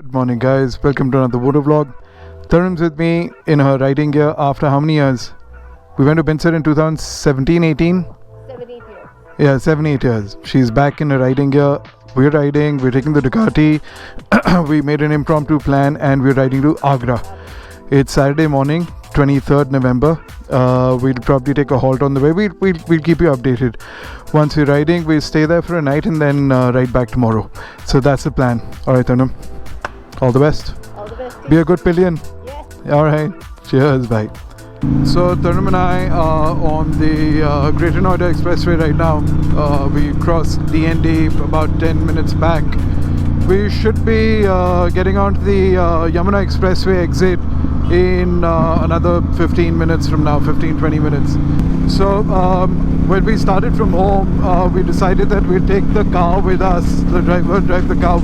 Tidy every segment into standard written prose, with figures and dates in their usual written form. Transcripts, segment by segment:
Good morning, guys. Welcome to another Voodoo vlog. Tarun's with me in her riding gear after how many years? We went to Binser in 2017, 18? 7-8 years. Yeah, 7-8 years. She's back in her riding gear. We're riding, we're taking the Ducati. We made an impromptu plan and we're riding to Agra. It's Saturday morning, 23rd November. We'll probably take a halt on the way. We'll keep you updated. Once we're riding, we'll stay there for a night and then ride back tomorrow. So that's the plan. Alright, Tarun. All the best. All the best. Be a good pillion. Yes. Alright. Cheers. Bye. So Tarun and I are on the Greater Noida Expressway right now. We crossed DND about 10 minutes back. We should be getting onto the Yamuna Expressway exit in another 15 minutes from now, 15-20 minutes. So when we started from home, we decided that we'd take the car with us. The driver drive the car.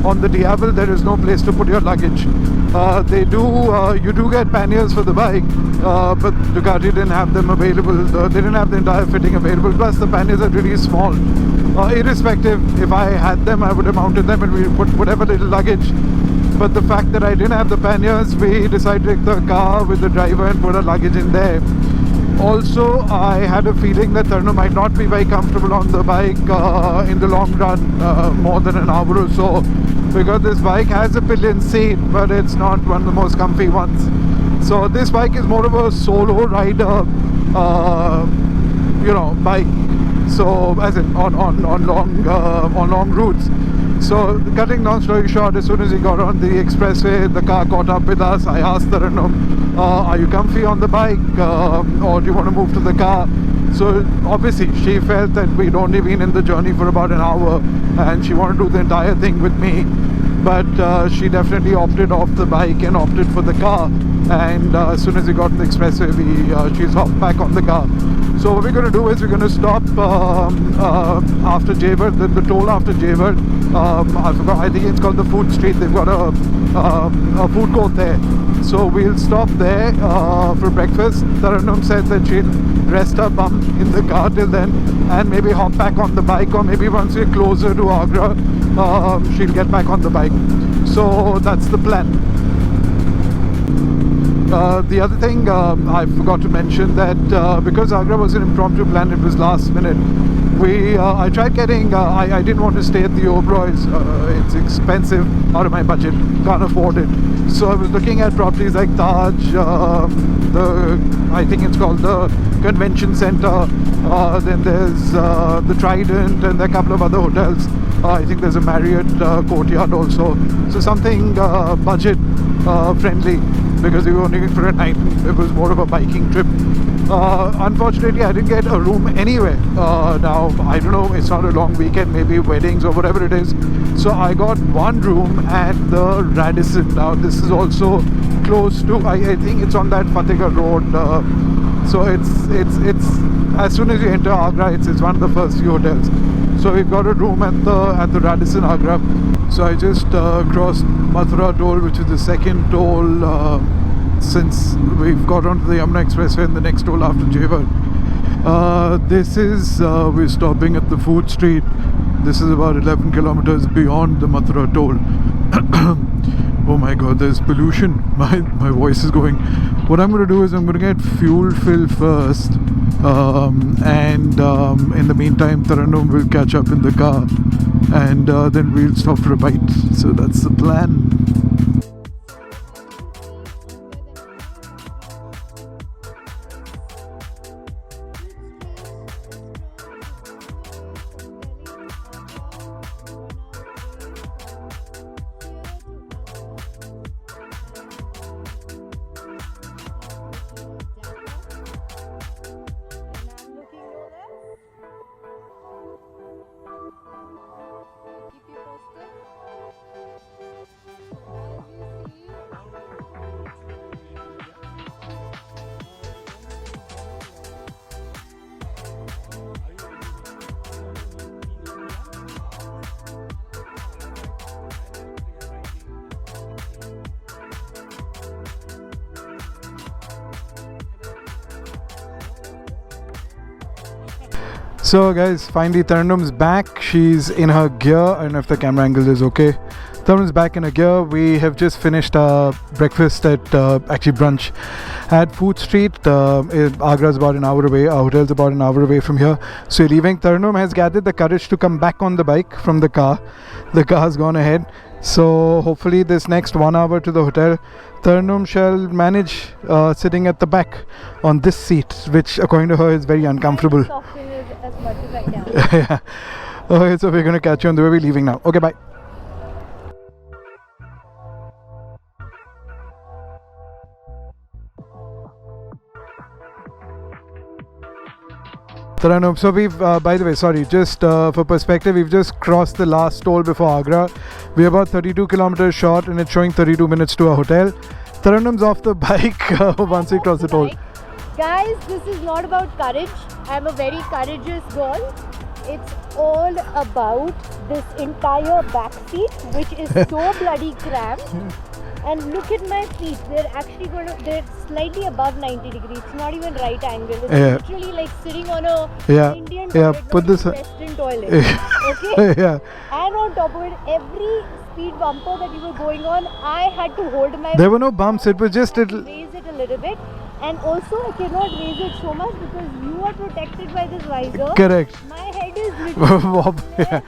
On the Diavel there is no place to put your luggage. You do get panniers for the bike, but Ducati didn't have them available. They didn't have the entire fitting available, plus the panniers are really small. Irrespective, if I had them I would have mounted them and we put whatever little luggage. But the fact that I didn't have the panniers, we decided to take the car with the driver and put our luggage in there. Also, I had a feeling that Tarun might not be very comfortable on the bike in the long run, more than an hour or so, because this bike has a pillion seat, but it's not one of the most comfy ones. So this bike is more of a solo rider, bike. So as in on long routes. So cutting long story short, as soon as we got on the expressway, the car caught up with us. I asked Tarun, are you comfy on the bike, or do you want to move to the car? So obviously she felt that we'd only been in the journey for about an hour and she wanted to do the entire thing with me. But she definitely opted off the bike and opted for the car. And as soon as we got on the expressway, she's hopped back on the car. So what we're going to do is we're going to stop after Jayward, the toll after Jayward. I forgot, I think it's called the Food Street. They've got a food court there. So we'll stop there for breakfast. Taranum said that she'll rest her bum in the car till then and maybe hop back on the bike, or maybe once we're closer to Agra, she'll get back on the bike. So that's the plan. The other thing I forgot to mention that because Agra was an impromptu plan, it was last minute. I tried getting, I didn't want to stay at the Oberoi's, it's expensive, out of my budget, can't afford it. So I was looking at properties like Taj, I think it's called the Convention Center, then there's the Trident, and there are a couple of other hotels. I think there's a Marriott Courtyard also. So something budget friendly, because we were only going for a night. It was more of a biking trip. Unfortunately, I didn't get a room anywhere. Now, I don't know, it's not a long weekend, maybe weddings or whatever it is. So I got one room at the Radisson. Now, this is also close to, I think it's on that Fatehgarh Road. So it's as soon as you enter Agra, it's one of the first few hotels. So we've got a room at the Radisson Agra. So I just crossed Mathura toll, which is the second toll since we've got onto the Yamuna Expressway, and the next toll after Jayward. We're stopping at the Food Street. This is about 11 kilometers beyond the Mathura toll. Oh my god, there's pollution. My voice is going. What I'm going to do is I'm going to get fuel fill first, and in the meantime Taranum will catch up in the car, and then we'll stop for a bite. So that's the plan. So guys, finally Taranum's back. She's in her gear. I don't know if the camera angle is okay. Tarun's back in a gear. We have just finished our breakfast at actually brunch at Food Street. Agra is about an hour away. Our hotel's about an hour away from here. So we're leaving. Tarun has gathered the courage to come back on the bike from the car. The car's gone ahead. So hopefully this next 1 hour to the hotel, Tarun shall manage sitting at the back on this seat, which according to her is very uncomfortable. Soften it as much as I can. Yeah. Okay, so we're going to catch you on the way. We're leaving now. Okay, bye. Taranum. So we've, by the way, sorry, just for perspective, we've just crossed the last toll before Agra. We're about 32 kilometers short and it's showing 32 minutes to our hotel. Taranum's off the bike once we cross the toll. Guys, this is not about courage. I'm a very courageous girl. It's all about this entire back seat, which is so bloody cramped. And look at my feet. They're actually they're slightly above 90 degrees. It's not even right angle. It's literally like sitting on a Indian toilet, put this Western toilet. Okay? Yeah. And on top of it, every speed bumper that you were going on, I had to hold my... There were no bumps. It was just... raise it a little bit. And also, I cannot raise it so much because you are protected by this visor. Correct. My head is literally Yeah.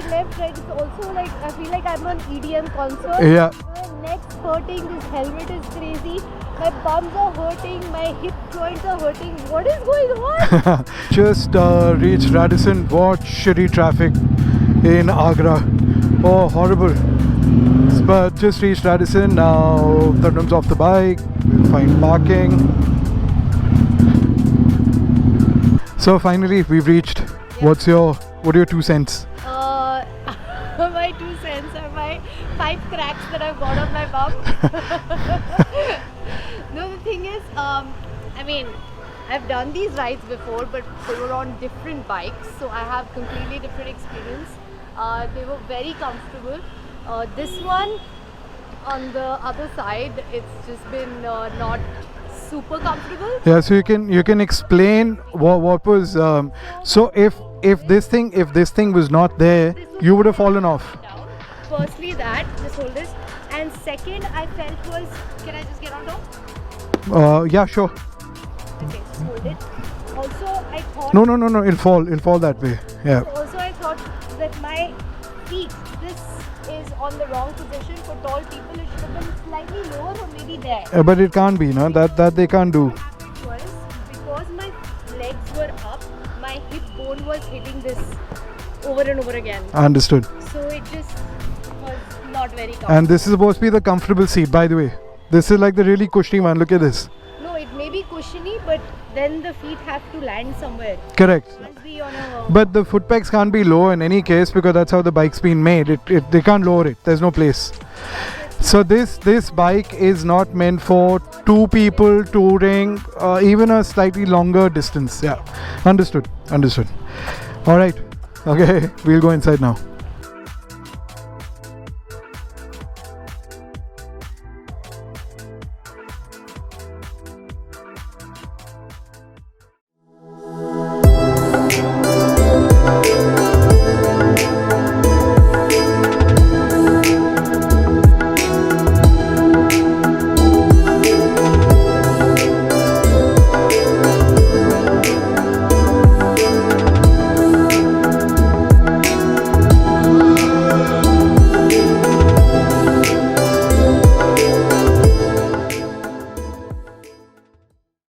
left, right. It's also like, I feel like I'm on EDM concert. Yeah. My neck's hurting, this helmet is crazy. My bums are hurting, my hip joints are hurting. What is going on? Just reached Radisson. What shitty traffic in Agra. Oh, horrible. But just reached Radisson. Now Tarun's off the bike. We'll find parking. So finally we've reached. Yeah. What are your 2 cents? My 2 cents are my 5 cracks that I've got on my bum. No, the thing is, I mean, I've done these rides before, but they were on different bikes, so I have completely different experience. They were very comfortable. This one, on the other side, it's just been not super comfortable. Yeah, so you can explain what was so if this thing was not there, you would have fallen off. Down. Firstly, just hold this, and second, I felt was, can I just get on top? Yeah, sure. Okay, just hold it. Also, I thought. No, it'll fall that way. Yeah. Also, I thought that my feet, this is on the wrong position for tall people. It should have been slightly lower or maybe there. But it can't be, no? That they can't do. Was because my legs were up, my hip bone was hitting this over and over again. Understood. So it just was not very comfortable. And this is supposed to be the comfortable seat, by the way. This is like the really cushy one. Look at this. No, it may be cushiony, but then the feet have to land somewhere. Correct. It must be on a... But the foot pegs can't be low in any case because that's how the bike's been made. They can't lower it. There's no place. So this bike is not meant for 2 people touring even a slightly longer distance. Yeah. Understood. All right. Okay. We'll go inside now.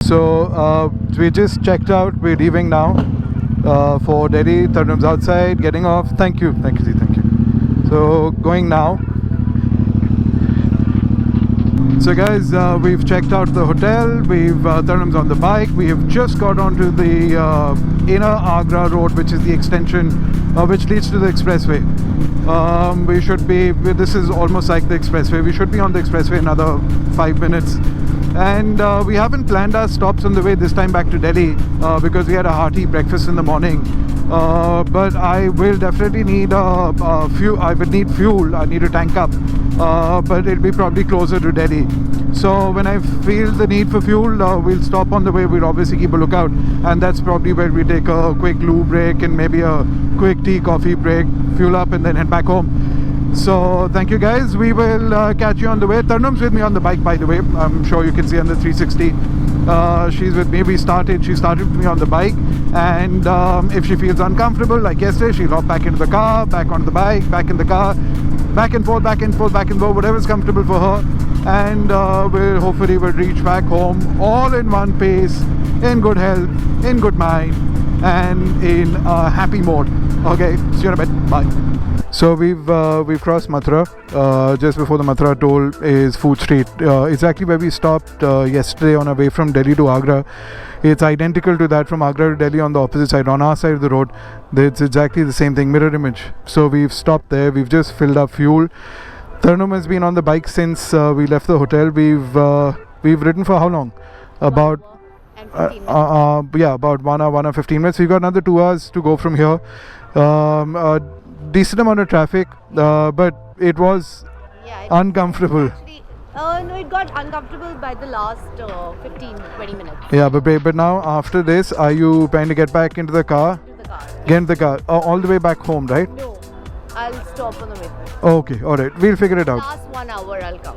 So we just checked out. We're leaving now for Delhi. Tarun's outside, getting off. Thank you, Zee, thank you. So going now. So guys, we've checked out the hotel. Tarun's on the bike. We have just got onto the inner Agra road, which is the extension which leads to the expressway. We should be. This is almost like the expressway. We should be on the expressway another 5 minutes. And we haven't planned our stops on the way this time back to Delhi because we had a hearty breakfast in the morning. But I will definitely need fuel. I will need fuel. I need to tank up. But it'll be probably closer to Delhi. So when I feel the need for fuel, we'll stop on the way. We'll obviously keep a lookout, and that's probably where we take a quick loo break and maybe a quick tea, coffee break, fuel up, and then head back home. So thank you guys. We will catch you on the way. Tarnum's with me on the bike, by the way. I'm sure you can see on the 360. She's with me. She started with me on the bike, and if she feels uncomfortable like yesterday, she'll hop back into the car, back on the bike, back in the car, back and forth, whatever's comfortable for her. And we'll hopefully reach back home all in one piece, in good health, in good mind, and in a happy mode. Okay, see you in a bit. Bye. So we've crossed Mathura. Just before the Mathura toll is Food Street. Exactly where we stopped yesterday on our way from Delhi to Agra. It's identical to that from Agra to Delhi on the opposite side. On our side of the road, it's exactly the same thing, mirror image. So we've stopped there. We've just filled up fuel. Tarnum has been on the bike since we left the hotel. We've ridden for how long? About about 1 hour 15 minutes. We've got another 2 hours to go from here. Decent amount of traffic, but it was uncomfortable. Actually, no, it got uncomfortable by the last 15-20 minutes. Yeah, but now after this, are you planning to get back into the car? To the car. Get into the car all the way back home, right? No, I'll stop on the way. Okay, all right. We'll figure it out. Last 1 hour, I'll come.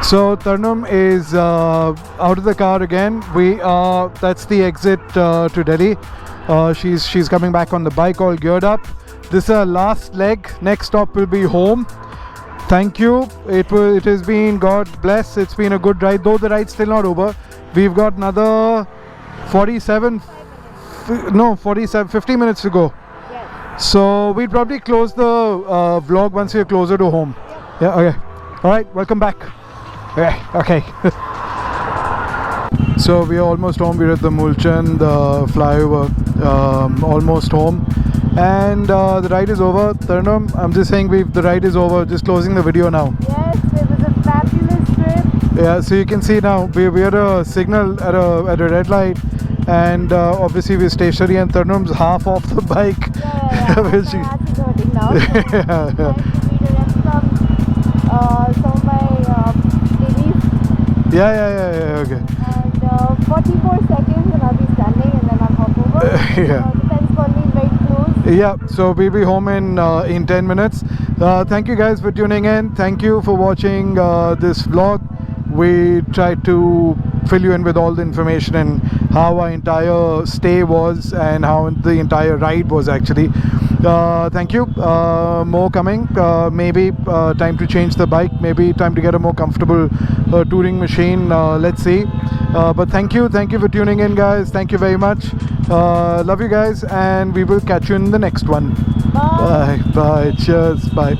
So Tarnum is out of the car again. That's the exit to Delhi. She's coming back on the bike, all geared up. This is our last leg. Next stop will be home. Thank you. It has been, God bless. It's been a good ride, though the ride's still not over. We've got another 50 minutes to go. Yes. So we'll probably close the vlog once we're closer to home. Yeah. Okay. All right. Welcome back. Okay. So we are almost home. We're at the Mulchand flyover, almost home, and the ride is over. Tarnum, I'm just saying the ride is over. Just closing the video now. Yes, it was a fabulous trip. Yeah, so you can see now we are a signal at a red light, and obviously we're stationary, and Tarnum's half off the bike. Yeah. My ass is hurting now. Yeah. Trying to redirect some of my babies. Yeah. Okay. And 44 seconds, and I'll be standing, and then I'll hop over. Yeah. The fence colony is very close. Yeah, so we'll be home in 10 minutes. Thank you guys for tuning in. Thank you for watching this vlog. We tried to fill you in with all the information and how our entire stay was and how the entire ride was actually. Thank you. More coming. Maybe time to change the bike. Maybe time to get a more comfortable touring machine. Let's see. But thank you for tuning in, guys. Thank you very much. Love you guys, and we will catch you in the next one. Bye. Bye. Cheers. Bye.